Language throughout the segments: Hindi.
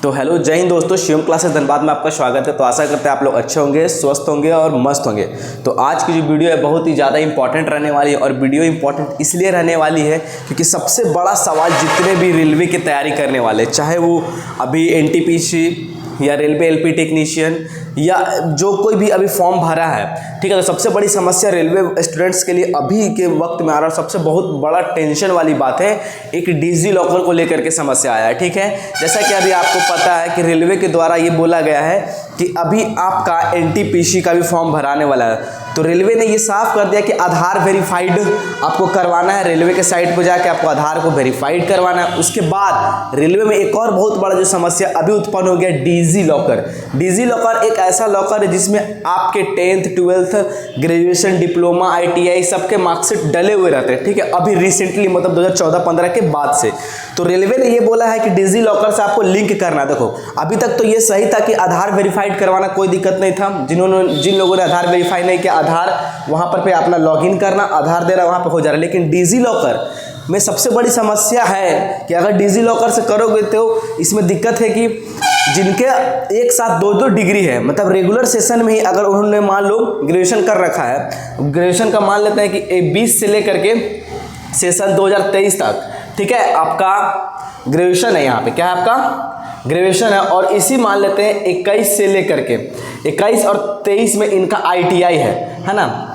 तो हेलो जय हिंद दोस्तों, शिवम क्लासेस धनबाद में आपका स्वागत है। तो आशा करते हैं आप लोग अच्छे होंगे, स्वस्थ होंगे और मस्त होंगे। तो आज की जो वीडियो है बहुत ही ज़्यादा इंपॉर्टेंट रहने वाली है और वीडियो इंपॉर्टेंट इसलिए रहने वाली है क्योंकि सबसे बड़ा सवाल जितने भी रेलवे की तैयारी करने वाले, चाहे वो अभी एनटीपीसी या रेलवे एलपी टेक्नीशियन या जो कोई भी अभी फॉर्म भरा है, ठीक है। तो सबसे बड़ी समस्या रेलवे स्टूडेंट्स के लिए अभी के वक्त में आ रहा है, सबसे बहुत बड़ा टेंशन वाली बात है, एक डिजी लॉकर को लेकर के समस्या आया है, ठीक है। जैसा कि अभी आपको पता है कि रेलवे के द्वारा ये बोला गया है कि अभी आपका एनटीपीसी का भी फॉर्म भराने वाला है। तो रेलवे ने ये साफ कर दिया कि आधार वेरीफाइड आपको करवाना है, रेलवे के साइट पर जाके आपको आधार को वेरीफाइड करवाना है। उसके बाद रेलवे में एक और बहुत बड़ा जो समस्या अभी उत्पन्न हो गया, डिजी लॉकर। डिजी लॉकर एक ऐसा लॉकर है जिसमें आपके 10th 12th graduation, diploma, ITI सबके मार्कशीट डले हुए रहते हैं, ठीक है। अभी रिसेंटली मतलब 2014-15 के बाद से तो रेलवे ने ये बोला है कि डिजी लॉकर से आपको लिंक करना। देखो अभी तक तो ये सही था कि आधार वेरीफाइड करवाना कोई दिक्कत नहीं था, जिन लोगों ने आधार वेरीफाई नहीं किया, आधार वहाँ पर अपना लॉगिन करना, आधार देना, वहाँ पर हो जा रहा है। लेकिन डिजी लॉकर में सबसे बड़ी समस्या है कि अगर डिजी लॉकर से करोगे तो इसमें दिक्कत है कि जिनके एक साथ दो डिग्री है, मतलब रेगुलर सेशन में ही अगर उन्होंने मान लो ग्रेजुएशन कर रखा है, ग्रेजुएशन का मान लेते हैं कि 20 से लेकर के सेशन 2023 तक, ठीक है, आपका ग्रेजुएशन है, यहाँ पे क्या है आपका ग्रेजुएशन है। और इसी मान लेते हैं 21 से लेकर के 21 और 23 में इनका ITI है ना,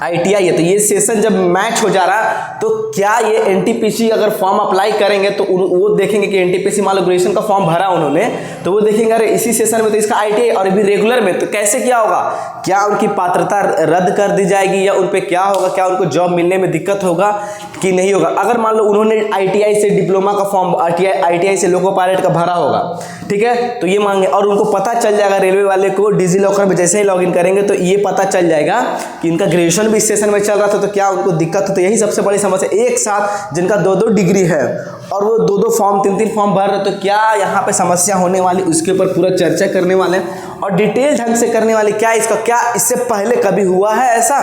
ITI है। तो ये सेशन जब मैच हो जा रहा है तो क्या ये एनटीपीसी अगर फॉर्म अप्लाई करेंगे तो वो देखेंगे कि एनटीपीसी मान लो ग्रेजुएशन का फॉर्म भरा उन्होंने, तो वो देखेंगे अरे इसी सेशन में तो इसका ITI और अभी रेगुलर में, तो कैसे क्या होगा, क्या उनकी पात्रता रद्द कर दी जाएगी या उन पर क्या होगा, क्या उनको जॉब मिलने में दिक्कत होगा कि नहीं होगा। अगर मान लो उन्होंने ITI से डिप्लोमा का फॉर्म, ITI से लोको पायलट का भरा होगा, ठीक है, तो ये मांगे और उनको पता चल जाएगा रेलवे वाले को डिजी लॉकर में जैसे ही लॉगिन करेंगे तो ये पता चल जाएगा कि इनका ग्रेजुएशन भी इस सेशन में चल रहा था, तो क्या उनको दिक्कत हो। तो यही सबसे बड़ी समस्या, एक साथ जिनका दो डिग्री है और वो दो फॉर्म, तीन फॉर्म भर रहे, तो क्या यहाँ पे समस्या होने वाली, उसके ऊपर पूरा चर्चा करने वाले और डिटेल ढंग से करने वाले। क्या इससे पहले कभी हुआ है ऐसा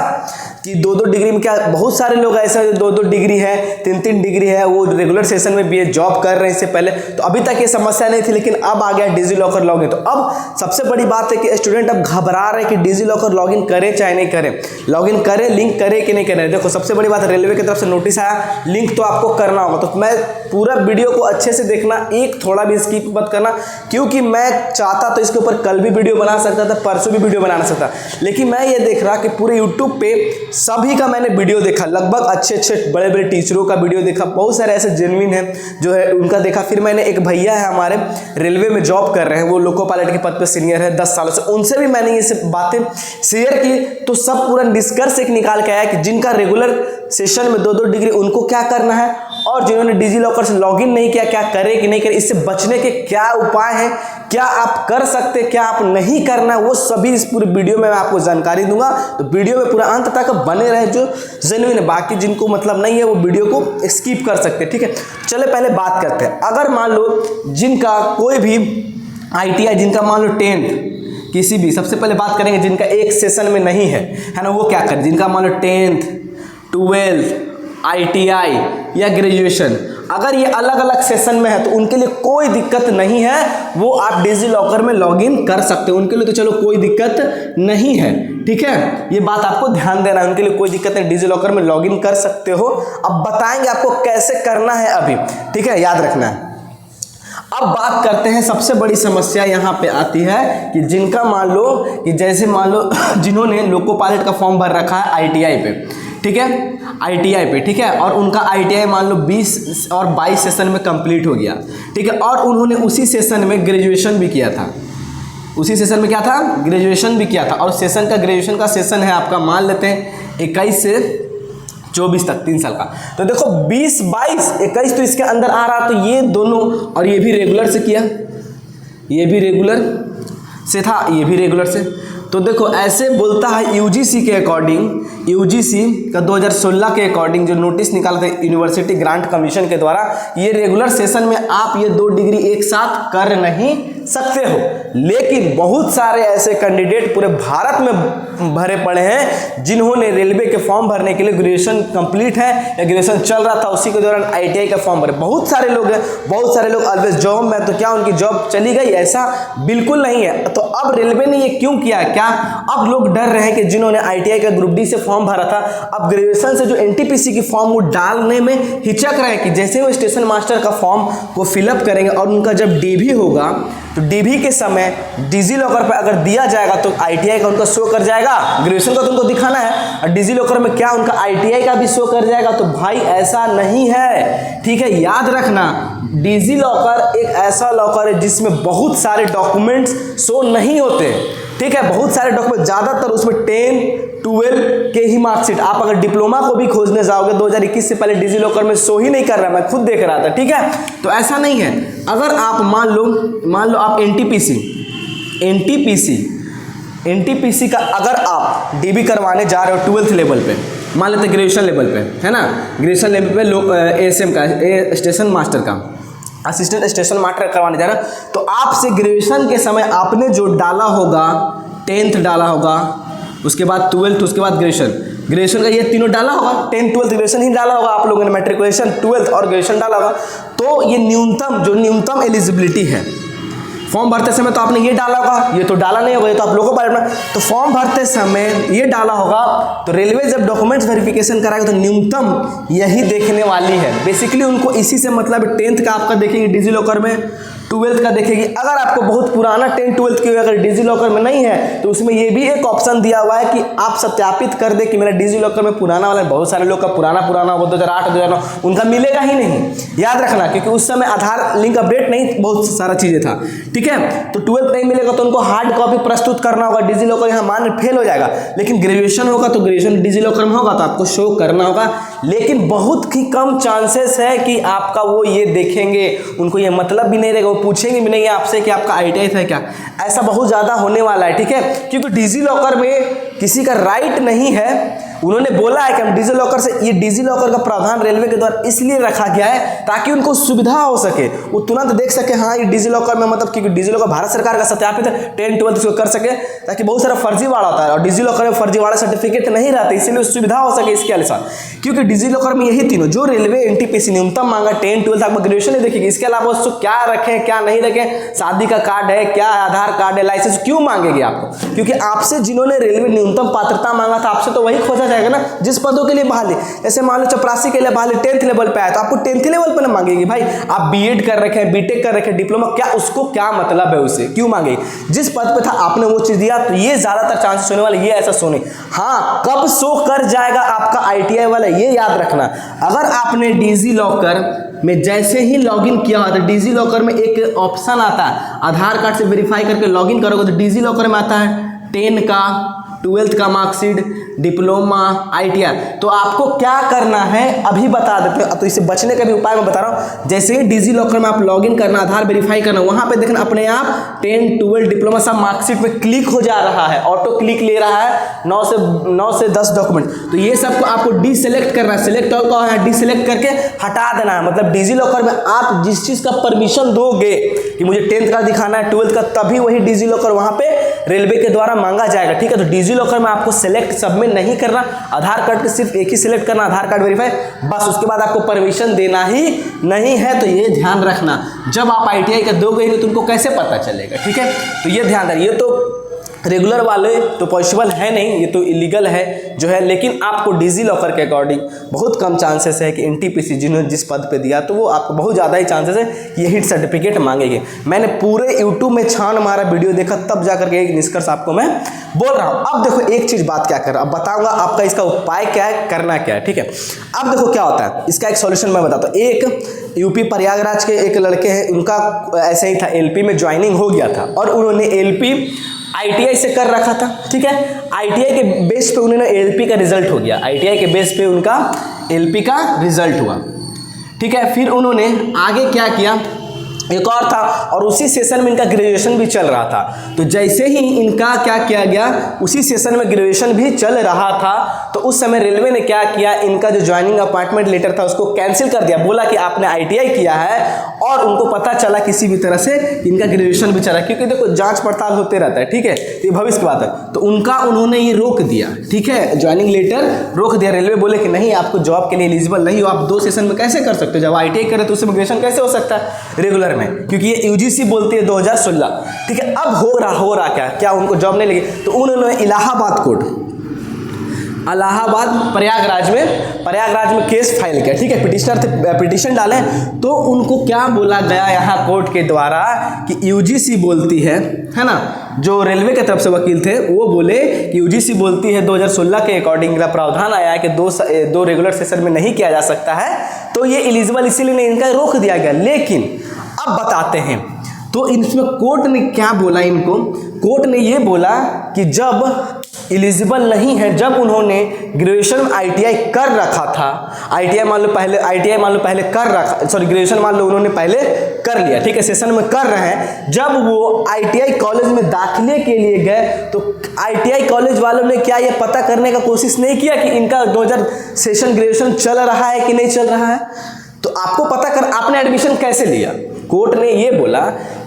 कि दो डिग्री में, क्या बहुत सारे लोग ऐसे जो दो डिग्री है, तीन डिग्री है, वो रेगुलर सेशन में भी जॉब कर रहे हैं इससे पहले, तो अभी तक ये समस्या नहीं थी, लेकिन अब आ गया डिजी लॉकर लॉगिन। तो अब सबसे बड़ी बात है कि स्टूडेंट अब घबरा रहे कि डिजी लॉकर लॉगिन करें चाहे नहीं करें, लॉगिन करें, लिंक करें कि नहीं करें। देखो सबसे बड़ी बात है, रेलवे की तरफ से नोटिस आया, लिंक तो आपको करना होगा। तो मैं पूरा वीडियो को अच्छे से देखना, एक थोड़ा भी स्किप मत करना, क्योंकि मैं चाहता तो इसके ऊपर कल भी वीडियो बना सकता था, परसों भी वीडियो बना सकता, लेकिन मैं ये देख रहा कि पूरे यूट्यूब पे सभी का मैंने वीडियो देखा, लगभग अच्छे बड़े टीचरों का वीडियो देखा, बहुत सारे ऐसे जेन्युइन हैं जो है उनका देखा। फिर मैंने एक भैया है हमारे रेलवे में जॉब कर रहे हैं, वो लोको पायलट के पद पे सीनियर है 10 सालों से, उनसे भी मैंने ये सब बातें शेयर की, तो सब पूरा निष्कर्ष एक निकाल के आया कि जिनका रेगुलर सेशन में दो डिग्री उनको क्या करना है और जिन्होंने डिजी लॉकर से लॉगिन नहीं किया क्या करे कि नहीं करे, इससे बचने के क्या उपाय हैं, क्या आप कर सकते, क्या आप नहीं करना, वो सभी इस पूरे वीडियो में मैं आपको जानकारी दूंगा। तो वीडियो में पूरा अंत तक बने रहे जो जेन्युइन है, बाकी जिनको मतलब नहीं है वो वीडियो को स्किप कर सकते हैं, ठीक है। चले पहले बात करते हैं, अगर मान लो जिनका कोई भी ITI, जिनका मान लो 10th किसी भी, सबसे पहले बात करेंगे जिनका एक सेशन में नहीं है ना, वो क्या करें, जिनका मान लो 10th 12th ITI या ग्रेजुएशन, अगर ये अलग अलग सेशन में है तो उनके लिए कोई दिक्कत नहीं है, वो आप डिजी लॉकर में लॉगिन कर सकते हो, उनके लिए तो चलो कोई दिक्कत नहीं है, ठीक है। ये बात आपको ध्यान देना है, उनके लिए कोई दिक्कत नहीं, डिजी लॉकर में लॉगिन कर सकते हो। अब बताएंगे आपको कैसे करना है अभी, ठीक है, याद रखना है। अब बात करते हैं, सबसे बड़ी समस्या यहाँ पे आती है कि जिनका मान लो कि जैसे मान लो जिन्होंने लोको पायलट का फॉर्म भर रखा है ITI पे, ठीक है, ITI पे, ठीक है, और उनका ITI मान लो 20 और 22 सेशन में कंप्लीट हो गया, ठीक है, और उन्होंने उसी सेशन में ग्रेजुएशन भी किया था, उसी सेशन में क्या था, ग्रेजुएशन भी किया था, और सेशन का ग्रेजुएशन का सेशन है आपका मान लेते हैं 21 से 24 तक, 3 साल का। तो देखो 20, 22, 21 तो इसके अंदर आ रहा, तो ये दोनों, और ये भी रेगुलर से किया, ये भी रेगुलर से था, ये भी रेगुलर से। तो देखो ऐसे बोलता है यूजीसी के अकॉर्डिंग, यूजीसी का 2016 के अकॉर्डिंग जो नोटिस निकाला था यूनिवर्सिटी ग्रांट कमीशन के द्वारा, ये रेगुलर सेशन में आप ये 2 डिग्री एक साथ कर नहीं सकते हो। लेकिन बहुत सारे ऐसे कैंडिडेट पूरे भारत में भरे पड़े हैं जिन्होंने रेलवे के फॉर्म भरने के लिए ग्रेजुएशन कंप्लीट है या ग्रेजुएशन चल रहा था उसी के दौरान आईटीआई का फॉर्म भरे। बहुत सारे लोग हैं, बहुत सारे लोग ऑलवेज जॉब में, तो क्या उनकी जॉब चली गई? ऐसा बिल्कुल नहीं है। तो अब रेलवे ने ये क्यों किया? क्या अब लोग डर रहे हैं कि जिन्होंने आईटीआई का ग्रुप डी से फॉर्म भरा था, अब ग्रेजुएशन से जो एनटीपीसी की फॉर्म वो डालने में हिचक रहे हैं कि जैसे वो स्टेशन मास्टर का फॉर्म को फिलअप करेंगे और उनका जब डीवी होगा तो डीवी के समय डिजी लॉकर पर अगर दिया जाएगा तो आईटीआई का उनका शो कर जाएगा, ग्रेजुएशन का तो उनको दिखाना है, और डिजी लॉकर में क्या उनका आईटीआई का भी शो कर जाएगा। तो भाई ऐसा नहीं है, ठीक है, याद रखना। डिजी लॉकर एक ऐसा लॉकर है जिसमें बहुत सारे डॉक्यूमेंट्स शो नहीं होते, ठीक है, बहुत सारे डॉक्यूमेंट, ज़्यादातर उसमें 10, 12 के ही मार्कशीट। आप अगर डिप्लोमा को भी खोजने जाओगे 2021 से पहले डिजी लॉकर में शो ही नहीं कर रहा, मैं खुद देख रहा था, ठीक है। तो ऐसा नहीं है। अगर आप मान लो आप एनटीपीसी का अगर आप डीबी करवाने जा रहे हो 12th लेवल पे, मान लेते ग्रेजुएशन लेवल पे, है ना, ग्रेजुएशन लेवल पे एएसएम का, स्टेशन मास्टर का, असिस्टेंट स्टेशन मास्टर करवाने जा रहा है, तो आपसे ग्रेजुएशन के समय आपने जो डाला होगा, 10th डाला होगा, उसके बाद 12th, उसके बाद ग्रेजुएशन का ये तीनों डाला होगा, 10th 12th ग्रेजुएशन ही डाला होगा आप लोगों ने, मैट्रिकुलेशन 12th और ग्रेजुएशन डाला होगा। तो ये न्यूनतम एलिजिबिलिटी है। फॉर्म भरते समय तो आपने ये डाला होगा, ये तो डाला नहीं होगा, ये तो आप लोगों पर। तो फॉर्म भरते समय ये डाला होगा, तो रेलवे जब डॉक्यूमेंट्स वेरिफिकेशन कराएगा तो न्यूनतम यही देखने वाली है। बेसिकली उनको इसी से मतलब 10th का आपका देखेंगे डिजी लॉकर में, 12th का देखेगी। अगर आपको बहुत पुराना 10th 12th की अगर डिजी लॉकर में नहीं है तो उसमें ये भी एक ऑप्शन दिया हुआ है कि आप सत्यापित कर दे कि मेरा डिजी लॉकर में पुराना वाला, बहुत सारे लोग का पुराना हो 2008 2009, उनका मिलेगा ही नहीं, याद रखना, क्योंकि उस समय आधार लिंक अपडेट नहीं, बहुत सारा चीज़ें था, ठीक है। तो 12th नहीं मिलेगा तो उनको हार्ड कॉपी प्रस्तुत करना होगा, डिजी लॉकर यहाँ मान फेल हो जाएगा। लेकिन ग्रेजुएशन होगा तो ग्रेजुएशन डिजी लॉकर में होगा तो आपको शो करना होगा। लेकिन बहुत ही कम चांसेस है कि आपका वो ये देखेंगे, उनको ये मतलब भी नहीं रहेगा, वो पूछेंगे भी नहीं आपसे कि आपका आईटीआई था क्या, ऐसा बहुत ज़्यादा होने वाला है, ठीक है। क्योंकि डिजी लॉकर में किसी का राइट नहीं है, उन्होंने बोला है कि हम डिजी लॉकर से, ये डिजी लॉकर का प्रावधान रेलवे के द्वारा इसलिए रखा गया है ताकि उनको सुविधा हो सके, वो तुरंत देख सके हाँ ये डिजी लॉकर में, मतलब क्योंकि डिजी लॉकर भारत सरकार का सत्यापित है, 10th 12th इसको कर सके, ताकि बहुत सारा फर्जीवाड़ा होता है और डिजी लॉकर में फर्जीवाड़ा सर्टिफिकेट नहीं रहते, इसीलिए सुविधा हो सके इसके अनुसार। क्योंकि डिजी लॉकर में यही तीनों जो रेलवे एनटीपीसी न्यूनतम मांगा 10th 12th आपको ग्रेजुएशन नहीं देखेगी, इसके अलावा उसको क्या रखें क्या नहीं रखें, शादी का कार्ड है क्या, आधार कार्ड है, लाइसेंस क्यों मांगेगी आपको? क्योंकि आपसे जिन्होंने रेलवे न्यूनतम पात्रता मांगा था आपसे तो वही खोजा जाएगा ना, जिस पदों के लिए बहाली। जैसे मान लो चपरासी के लिए बहाली 10th लेवल पे आया तो आपको 10th लेवल पे ना मांगेगी, भाई आप बीएड कर रखे हैं, बीटेक कर रखे हैं, डिप्लोमा, क्या उसको क्या मतलब है, उसे क्यों मांगेगी? जिस पद पे था आपने वो चीज दिया, तो ये ज्यादातर चांसेस होने वाले, ये ऐसा सोने। हाँ, कब शो कर जाएगा आपका आईटीआई वाला, ये याद रखना। अगर आपने डिजी लॉकर में जैसे ही लॉगिन किया हुआ, तो डिजी लॉकर में एक ऑप्शन आता है, आधार कार्ड से वेरीफाई करके लॉगिन करोगे तो डिजी लॉकर में आता है 10 का 12th का मार्कशीट, डिप्लोमा, आईटीआई। तो आपको क्या करना है अभी बता देते हैं, तो इससे बचने का भी उपाय मैं बता रहा हूँ। जैसे ही डिजी लॉकर में आप लॉगिन करना, आधार वेरीफाई करना, वहाँ पे देखना अपने आप 10 12 डिप्लोमा सब मार्कशीट में क्लिक हो जा रहा है, ऑटो क्लिक ले रहा है 9 से 10 डॉक्यूमेंट। तो ये सबको आपको डीसेलेक्ट करना है, सिलेक्ट ऑल का है, डीसेलेक्ट करके हटा देना है। मतलब डिजी लॉकर में आप जिस चीज़ का परमिशन दोगे कि मुझे 10th का दिखाना है 12th का, तभी वही डिजी लॉकर वहाँ पे रेलवे के द्वारा मांगा जाएगा, ठीक है। तो डिजी लॉकर में आपको सेलेक्ट सबमिट नहीं करना, आधार कार्ड के सिर्फ एक ही सिलेक्ट करना, आधार कार्ड वेरीफाई, बस। उसके बाद आपको परमिशन देना ही नहीं है। तो ये ध्यान रखना, जब आप आईटीआई का दोगे तो उनको कैसे पता चलेगा, ठीक है। तो ये ध्यान रखिए। ये तो रेगुलर वाले तो पॉसिबल है नहीं, ये तो इलीगल है जो है। लेकिन आपको डिजी लॉकर के अकॉर्डिंग बहुत कम चांसेस है कि एनटीपीसी जिन्होंने जिस पद पे दिया तो वो आपको बहुत ज़्यादा ही चांसेस है कि ये हिट सर्टिफिकेट मांगेंगे। मैंने पूरे यूट्यूब में छान मारा, वीडियो देखा, तब जाकर के एक निष्कर्ष आपको मैं बोल रहा हूँ। अब देखो एक चीज़ बात क्या कर रहा हूँ, अब बताऊँगा आपका इसका उपाय क्या है, करना क्या है, ठीक है। अब देखो क्या होता है, इसका एक सॉल्यूशन मैं बताता हूँ। एक यूपी प्रयागराज के एक लड़के हैं, उनका ऐसे ही था, एलपी में ज्वाइनिंग हो गया था और उन्होंने एलपी आईटीआई से कर रखा था, ठीक है। आईटीआई के बेस पे उन्होंने एलपी का रिजल्ट हो गया, आईटीआई के बेस पे उनका एलपी का रिजल्ट हुआ, ठीक है। फिर उन्होंने आगे क्या किया, एक और था, और उसी सेशन में इनका ग्रेजुएशन भी चल रहा था। तो जैसे ही इनका क्या किया गया, उसी सेशन में ग्रेजुएशन भी चल रहा था, तो उस समय रेलवे ने क्या किया, इनका जो ज्वाइनिंग अपॉइंटमेंट लेटर था उसको कैंसिल कर दिया। बोला कि आपने आईटीआई किया है और उनको पता चला किसी भी तरह से इनका ग्रेजुएशन भी चला, क्योंकि देखो जांच पड़ताल होते रहता है, ठीक है, ये भविष्य की बात है। तो उनका उन्होंने ये रोक दिया, ठीक है, ज्वाइनिंग लेटर रोक दिया। रेलवे बोले कि नहीं, आपको जॉब के लिए एलिजिबल नहीं हो, आप 2 सेशन में कैसे कर सकते हो, जब ITI करे तो उससे ग्रेजुएशन कैसे हो सकता है रेगुलर में, क्योंकि ये UGC बोलती है 2016, ठीक है। अब हो रहा क्या उनको जॉब नहीं लगी, तो उन्होंने इलाहाबाद कोर्ट, प्रयागराज में केस फाइल किया, ठीक है, पिटिशन डाले। तो उनको क्या बोला गया यहाँ कोर्ट के द्वारा कि UGC बोलती है ना, जो रेलवे की तरफ से वकील थे वो बोले कि UGC बोलती है 2016 के अकॉर्डिंग प्रावधान आया है कि दो रेगुलर सेशन में नहीं किया जा सकता है, तो ये एलिजिबल इसीलिए इनका रोक दिया गया। लेकिन अब बताते हैं, तो इसमें कोर्ट ने क्या बोला इनको, कोर्ट ने ये बोला कि जब एलिजिबल नहीं है, जब उन्होंने ग्रेजुएशन ITI कर रखा था, ITI मान लो पहले कर रखा, सॉरी ग्रेजुएशन मान लो उन्होंने पहले कर लिया, ठीक है, सेशन में कर रहे हैं, जब वो ITI कॉलेज में दाखिले के लिए गए तो ITI कॉलेज वालों ने क्या ये पता करने का कोशिश नहीं किया कि इनका 2000 सेशन ग्रेजुएशन चल रहा है कि नहीं चल रहा है। तो आपको पता कर आपने एडमिशन कैसे लिया, कोर्ट ने ये बोला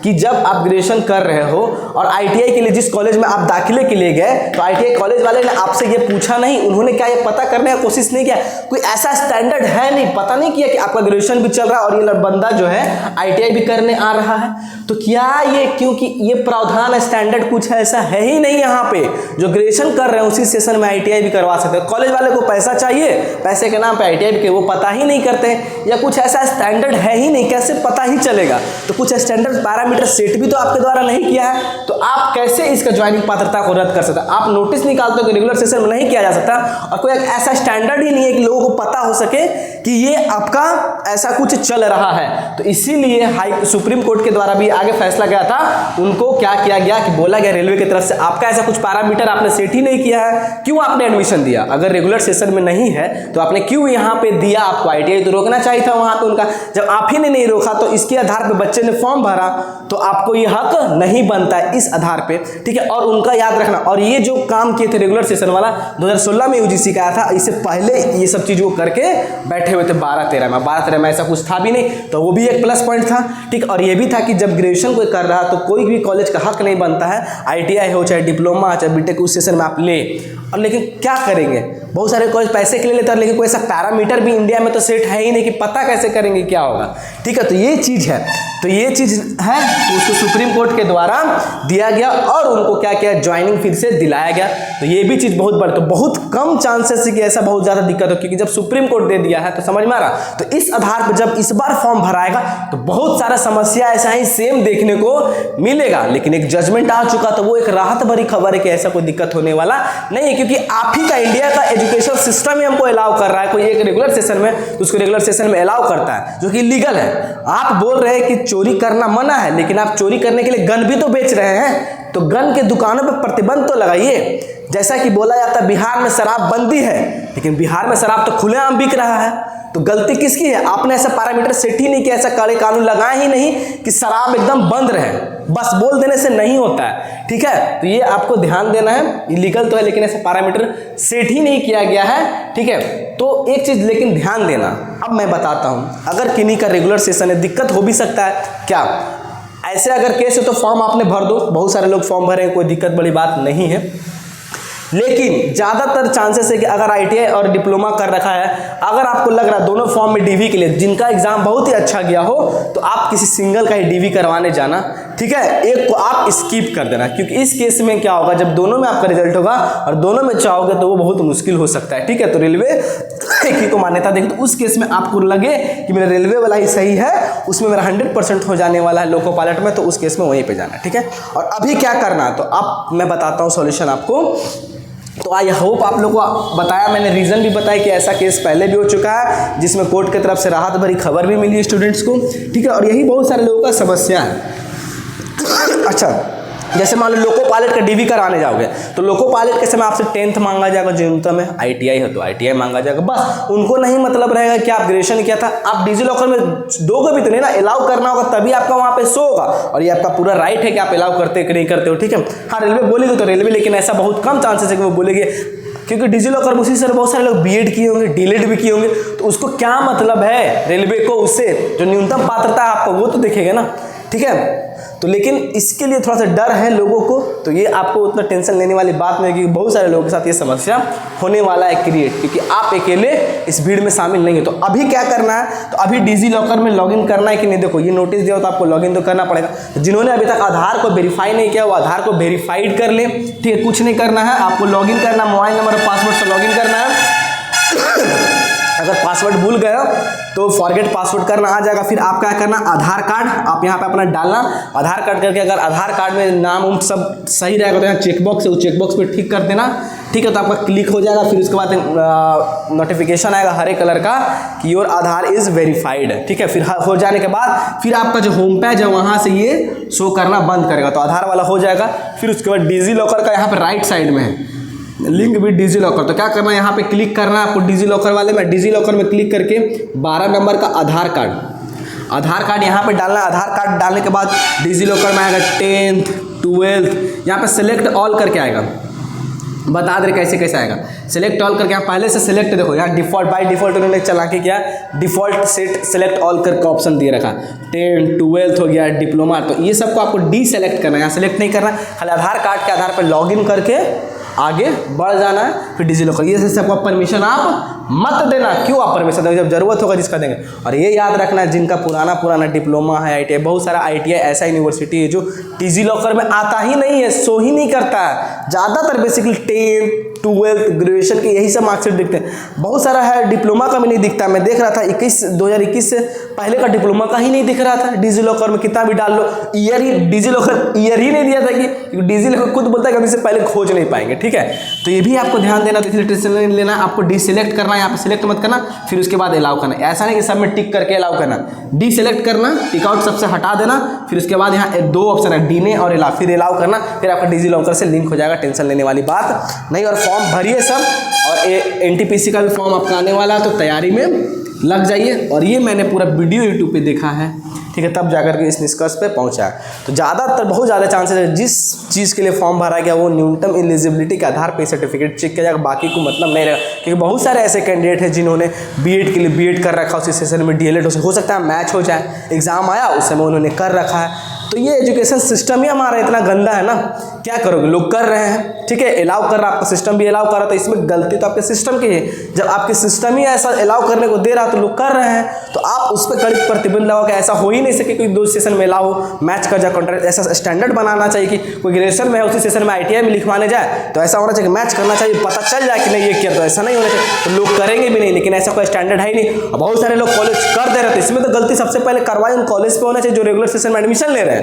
कि जब आप ग्रेजुएशन कर रहे हो और ITI के लिए जिस कॉलेज में आप दाखिले के लिए गए, तो ITI कॉलेज वाले ने आपसे ये पूछा नहीं, उन्होंने क्या ये पता करने का कोशिश नहीं किया, कोई ऐसा स्टैंडर्ड है नहीं, पता नहीं किया कि आपका ग्रेजुएशन भी चल रहा है और ये बंदा जो है ITI भी करने आ रहा है। तो क्या ये, क्योंकि ये प्रावधान स्टैंडर्ड कुछ ऐसा है ही नहीं यहाँ पे, जो ग्रेजुएशन कर रहे हैं उसी सेशन में ITI भी करवा सकते हैं। कॉलेज वाले को पैसा चाहिए, पैसे के नाम पे ITI के वो पता ही नहीं करते, या कुछ ऐसा स्टैंडर्ड है ही नहीं, कैसे पता ही चलेगा। तो कुछ स्टैंडर्ड पैरामीटर सेट भी तो आपके द्वारा नहीं किया है, तो आप कैसे इसका ज्वाइनिंग पात्रता को रद्द कर सकते हैं। आप नोटिस निकालते हो कि रेगुलर सेशन में नहीं किया जा सकता, और कोई ऐसा स्टैंडर्ड ही नहीं है कि लोगों को पता हो सके कि ये आपका ऐसा कुछ चल रहा है। तो इसीलिए सुप्रीम कोर्ट के द्वारा भी आगे फैसला गया था, उनको क्या किया गया कि बोला गया रेलवे की तरफ से आपका ऐसा कुछ पैरामीटर आपने सेट ही नहीं किया है, क्यों आपने एडमिशन दिया, अगर रेगुलर सेशन में नहीं है तो आपने क्यों यहाँ पे दिया, आपको ITI तो रोकना चाहिए था वहां पे उनका, जब आप ही ने नहीं रोका तो इसके आधार पे बच्चे ने फॉर्म भरा, तो आपको ये हक नहीं बनता है इस आधार पे, ठीक है। और उनका याद रखना, और ये जो काम किए थे रेगुलर सेशन वाला 2016 में UGC का आया था, इससे पहले ये सब चीज वो करके बैठे हुए थे 12-13 में ऐसा कुछ था भी नहीं, तो वो भी एक प्लस पॉइंट था, ठीक। और ये भी था कि जब ग्रेजुएशन कोई कर रहा तो कोई भी कॉलेज का हक नहीं बनता है, ITI हो चाहे डिप्लोमा चाहे BTech उस सेशन में आप ले। और लेकिन क्या करेंगे, बहुत सारे कॉलेज पैसे के लिए लेते हैं, लेकिन कोई ऐसा पैरामीटर भी इंडिया में तो सेट है ही नहीं कि पता कैसे करेंगे क्या होगा, ठीक है। तो ये चीज़ है, तो उसको सुप्रीम कोर्ट के द्वारा दिया गया और उनको क्या किया, ज्वाइनिंग फिर से दिलाया गया। तो ये भी चीज़ बहुत बड़ी, तो बहुत कम चांसेस है कि ऐसा बहुत ज़्यादा दिक्कत हो, क्योंकि जब सुप्रीम कोर्ट दे दिया है तो समझ में आ रहा। तो इस आधार पर जब इस बार फॉर्म भराएगा तो बहुत सारा समस्या ऐसा ही सेम देखने को मिलेगा, लेकिन एक जजमेंट आ चुका तो वो एक राहत भरी खबर है कि ऐसा कोई दिक्कत होने वाला नहीं है, क्योंकि आप ही का इंडिया का एजुकेशन सिस्टम ही हमको अलाउ कर रहा है। कोई एक रेगुलर सेशन में तो उसको रेगुलर सेशन में अलाउ करता है, जो कि लीगल है। आप बोल रहे हैं कि चोरी करना मना है, लेकिन आप चोरी करने के लिए गन भी तो बेच रहे हैं, तो गन के दुकानों पर प्रतिबंध तो लगाइए। जैसा कि बोला जाता है बिहार में शराब बंदी है, लेकिन बिहार में शराब तो खुलेआम बिक रहा है, तो गलती किसकी है? आपने ऐसा पैरामीटर सेट ही नहीं किया, ऐसा कड़े कानून लगाए ही नहीं कि शराब एकदम बंद रहे, बस बोल देने से नहीं होता है, ठीक है। तो ये आपको ध्यान देना है, इलीगल तो है लेकिन ऐसा पैरामीटर सेट ही नहीं किया गया है, ठीक है। तो एक चीज लेकिन ध्यान देना, अब मैं बताता हूं, अगर किन्हीं का रेगुलर सेशन है, दिक्कत हो भी सकता है क्या, ऐसे अगर केस है तो फॉर्म आपने भर दो, बहुत सारे लोग फॉर्म भरे, कोई दिक्कत बड़ी बात नहीं है। लेकिन ज़्यादातर चांसेस है कि अगर ITI और डिप्लोमा कर रखा है, अगर आपको लग रहा है दोनों फॉर्म में DV के लिए, जिनका एग्जाम बहुत ही अच्छा गया हो, तो आप किसी सिंगल का ही DV करवाने जाना, ठीक है। एक को आप स्किप कर देना, क्योंकि इस केस में क्या होगा, जब दोनों में आपका रिजल्ट होगा और दोनों में चाहोगे तो वो बहुत मुश्किल हो सकता है, ठीक है। तो रेलवे एक ही को मान्यता देगी, तो उस केस में आपको लगे कि मेरा रेलवे वाला ही सही है, उसमें मेरा 100% हो जाने वाला है लोको पायलट में, तो उस केस में वहीं पे जाना, ठीक है। और अभी क्या करना है, तो अब मैं बताता हूँ सॉल्यूशन आपको। तो आई होप आप लोगों को बताया मैंने, रीज़न भी बताया कि ऐसा केस पहले भी हो चुका है जिसमें कोर्ट की तरफ से राहत भरी खबर भी मिली स्टूडेंट्स को, ठीक है। और यही बहुत सारे लोगों का समस्या है। अच्छा, जैसे मान लो लोको पायलट का DV कराने जाओगे, तो लोको पायलट के समय आपसे 10th मांगा जाएगा, न्यूनतम है ITI है तो ITI मांगा जाएगा, बस। उनको नहीं मतलब रहेगा कि आप ग्रेजुएशन किया था, आप डिजी लॉकर में दोगे भी तो नहीं ना, अलाउ करना होगा तभी आपका वहाँ पे शो होगा, और ये आपका पूरा राइट है कि आप अलाउ करते कि नहीं करते हो, ठीक है। हाँ, रेलवे बोलेगी तो रेलवे, लेकिन ऐसा बहुत कम चांसेस है कि वो बोलेगी क्योंकि डिजिलॉकर में उसी से बहुत सारे लोग बीएड किए होंगे, डीएलएड भी किए होंगे, तो उसको क्या मतलब है रेलवे को उससे जो न्यूनतम पात्रता है आपका वो तो देखेगा ना, ठीक है। तो लेकिन इसके लिए थोड़ा सा डर है लोगों को, तो ये आपको उतना टेंशन लेने वाली बात नहीं है, क्योंकि बहुत सारे लोगों के साथ ये समस्या होने वाला है क्रिएट, क्योंकि आप अकेले इस भीड़ में शामिल नहीं है। तो अभी क्या करना है, तो अभी डिजिलॉकर में लॉगिन करना है कि नहीं, देखो ये नोटिस दिया हो तो आपको लॉगिन तो करना पड़ेगा। तो जिन्होंने अभी तक आधार को वेरीफाई नहीं किया वो आधार को वेरीफाइड कर ले, ठीक है। कुछ नहीं करना है, आपको लॉगिन करना, मोबाइल नंबर और पासवर्ड से लॉगिन करना है। अगर पासवर्ड भूल गए तो फॉरगेट पासवर्ड करना आ जाएगा। फिर आप क्या करना, आधार कार्ड आप यहाँ पे अपना डालना, आधार कार्ड करके अगर आधार कार्ड में नाम उम सब सही रहेगा तो यहाँ चेकबॉक्स है, वो चेकबॉक्स पे ठीक कर देना, ठीक है। तो आपका क्लिक हो जाएगा, फिर उसके बाद नोटिफिकेशन आएगा हरे कलर का कि योर आधार इज़ वेरीफाइड, ठीक है। फिर हो जाने के बाद फिर आपका जो होम पेज है वहाँ से ये शो करना बंद करेगा, तो आधार वाला हो जाएगा। फिर उसके बाद डिजिलॉकर का यहाँ पर राइट साइड में है लिंक विद डिजिलॉकर, तो क्या करना है, यहाँ पे क्लिक करना है आपको डिजिलॉकर वाले में। डिजिलॉकर में क्लिक करके 12 नंबर का आधार कार्ड यहाँ पे डालना है। आधार कार्ड डालने के बाद डिजिलॉकर में आएगा 10th 12th, यहाँ पे सेलेक्ट ऑल करके आएगा, बता दे कैसे कैसे आएगा। सेलेक्ट ऑल करके यहाँ पहले से सेलेक्ट, देखो यहाँ डिफॉल्ट बाय डिफॉल्ट उन्होंने चला के क्या डिफॉल्ट सेट सेलेक्ट ऑल करके ऑप्शन दिए रखा, 10th 12th हो गया, डिप्लोमा, तो ये सबको आपको डी सेलेक्ट करना है, यहाँ सेलेक्ट नहीं करना, खाली आधार कार्ड के आधार पर लॉगिन करके आगे बढ़ जाना है। फिर डिजिलॉकर ये सबको परमिशन आप मत देना, क्यों आप परमिशन देंगे, जब जरूरत होगा जिसका देंगे। और ये याद रखना जिनका पुराना डिप्लोमा है, आईटीआई, बहुत सारा आईटीआई ऐसा यूनिवर्सिटी है जो डिजिलॉकर में आता ही नहीं है, शो ही नहीं करता है। ज़्यादातर बेसिकली 10th 12th ग्रेजुएशन के यही सब मार्कशीट दिखते हैं, बहुत सारा है डिप्लोमा का भी नहीं दिखता। मैं देख रहा था 2021 से पहले का डिप्लोमा का ही नहीं दिख रहा था डिजिलॉकर में, कितना भी डाल लो ईयर ही, डिजिलॉकर ईयर ही नहीं दिया था कि डिजिलॉकर खुद बोलता है कि हम इससे पहले खोज नहीं पाएंगे, ठीक है। तो ये भी आपको ध्यान देना, तो इसलिए टेंशन नहीं लेना, आपको डिसेलेक्ट करना है, यहाँ पे सिलेक्ट मत करना, फिर उसके बाद अलाउ करना। ऐसा नहीं कि सब में टिक करके अलाउ करना, डी सेलेक्ट करना, टिक आउट सबसे हटा देना, फिर उसके बाद यहाँ 2 ऑप्शन है, डीने और अलाउ, फिर अलाउ करना, फिर आपका डिजिलॉकर से लिंक हो जाएगा, टेंशन लेने वाली बात नहीं। और फॉर्म भरिए सब, और एनटीपीसी का भी फॉर्म आपका आने वाला है, तो तैयारी में लग जाइए। और ये मैंने पूरा वीडियो यूट्यूब पे देखा है, ठीक है, तब जाकर के इस निष्कर्ष पे पहुंचा है। तो ज़्यादातर बहुत ज़्यादा चांसेस है जिस चीज़ के लिए फॉर्म भरा गया वो न्यूनतम एलिजिबिलिटी के आधार पर सर्टिफिकेट चेक किया जाएगा, बाकी को मतलब नहीं रहेगा। क्योंकि बहुत सारे ऐसे कैंडिडेट हैं जिन्होंने बीएड के लिए बीएड कर रखा, उसी सेशन में डीएलएड हो सकता है मैच हो जाए, एग्जाम आया उस समय उन्होंने कर रखा है। तो ये एजुकेशन सिस्टम ही हमारा इतना गंदा है ना, क्या करोगे, लोग कर रहे हैं, ठीक है, अलाउ कर रहा, आपका सिस्टम भी अलाउ कर रहा, तो इसमें गलती तो आपके सिस्टम की है। जब आपके सिस्टम ही ऐसा अलाउ करने को दे रहा तो लोग कर रहे हैं, तो आप उस पर कड़ी प्रतिबंध लगाओ कि ऐसा हो ही नहीं सके कोई 2 सेशन में अलाउ मैच कर जाए कॉन्ट्रैक्ट। ऐसा स्टैंडर्ड बनाना चाहिए कि कोई ग्रेजुएशन में है उसी सेशन में आईटीआई में लिखवाने जाए तो ऐसा होना चाहिए, मैच करना चाहिए, पता चल जाए कि नहीं ये किया, तो ऐसा नहीं होना चाहिए, तो लोग करेंगे भी नहीं। लेकिन ऐसा कोई स्टैंडर्ड है ही नहीं, और बहुत सारे लोग कॉलेज कर दे रहे थे। इसमें तो गलती सबसे पहले कार्रवाई उन कॉलेज पे होना चाहिए जो रेगुलर सेशन में एडमिशन ले रहे हैं,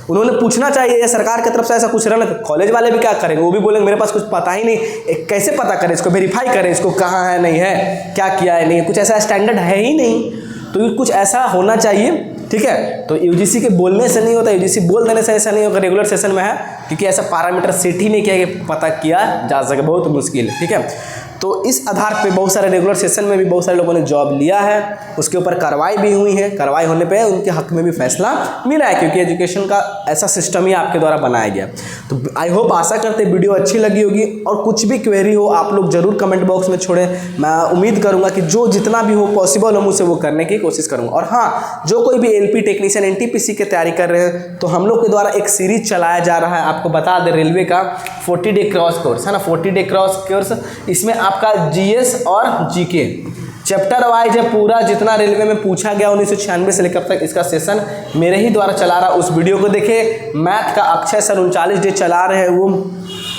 उन्होंने पूछना चाहिए सरकार की तरफ से ऐसा कुछ रहना। कॉलेज वाले भी क्या करेंगे, वो भी बोलेंगे मेरे पास कुछ पता ही नहीं, कैसे पता करें, इसको वेरीफाई करें, इसको कहाँ है नहीं है, क्या किया है नहीं है, कुछ ऐसा स्टैंडर्ड है ही नहीं। तो कुछ ऐसा होना चाहिए, ठीक है। तो यूजीसी के बोलने से नहीं होता, यूजीसी बोल देने से ऐसा नहीं होगा रेगुलर सेशन में है, क्योंकि ऐसा पैरामीटर सेट ही नहीं किया कि पता किया जा सके, बहुत मुश्किल है, ठीक है। तो इस आधार पे बहुत सारे रेगुलर सेशन में भी बहुत सारे लोगों ने जॉब लिया है, उसके ऊपर कार्रवाई भी हुई है, कार्रवाई होने पे उनके हक में भी फैसला मिला है, क्योंकि एजुकेशन का ऐसा सिस्टम ही आपके द्वारा बनाया गया। तो आई होप, आशा करते वीडियो अच्छी लगी होगी, और कुछ भी क्वेरी हो आप लोग जरूर कमेंट बॉक्स में छोड़ें। मैं उम्मीद करूँगा कि जो जितना भी हो पॉसिबल हो मुझसे वो करने की कोशिश करूँगा। और हाँ, जो कोई भी एलपी टेक्नीशियन एनटीपीसी की तैयारी कर रहे हैं तो हम लोग के द्वारा एक सीरीज चलाया जा रहा है, आपको बता दें, रेलवे का 40 डे क्रॉस कोर्स है ना, 40 डे क्रॉस कोर्स। इसमें आपका जीएस और जीके चैप्टर वाइज है, पूरा जितना रेलवे में पूछा गया 1996 से लेकर अब तक इसका सेशन मेरे ही द्वारा चला रहा। उस वीडियो को देखे। मैथ का अक्षय सर 39 डे चला रहे हैं, वो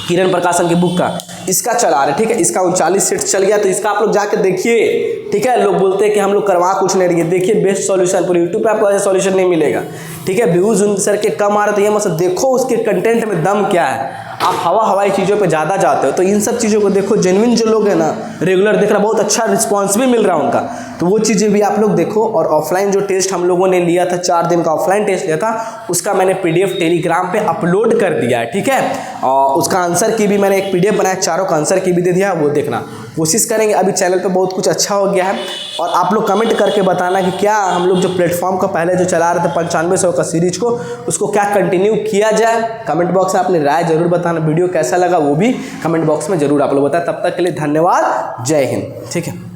किरण प्रकाशन की बुक का इसका चला रहे, ठीक है। इसका 39 सेट चल गया, तो इसका आप लोग जाके देखिए, ठीक है। लोग बोलते हैं कि हम लोग करवा कुछ नहीं रही, देखिए बेस्ट सॉल्यूशन पूरे यूट्यूब पे आपको ऐसा सॉल्यूशन नहीं मिलेगा, ठीक है। व्यूज उन सर के कम आ रहे, तो ये मतलब देखो उसके कंटेंट में दम क्या है। आप हवाई चीज़ों पे ज़्यादा जाते हो, तो इन सब चीज़ों को देखो। जेन्युइन जो लोग हैं ना, रेगुलर देख रहा, बहुत अच्छा रिस्पांस भी मिल रहा है उनका, तो वो चीज़ें भी आप लोग देखो। और ऑफलाइन जो टेस्ट हम लोगों ने लिया था, 4 दिन का ऑफलाइन टेस्ट लिया था, उसका मैंने पीडीएफ टेलीग्राम पे अपलोड कर दिया है, ठीक है। और उसका आंसर की भी मैंने एक पीडीएफ बनाया, चारों का आंसर की भी दे दिया, वो देखना। कोशिश करेंगे। अभी चैनल पे बहुत कुछ अच्छा हो गया है और आप लोग कमेंट करके बताना कि क्या हम लोग जो प्लेटफॉर्म का पहले जो चला रहे थे 9500 का सीरीज को, उसको क्या कंटिन्यू किया जाए। कमेंट बॉक्स में अपनी राय जरूर बताना। वीडियो कैसा लगा वो भी कमेंट बॉक्स में जरूर आप लोग बताएं। तब तक के लिए धन्यवाद। जय हिंद। ठीक है।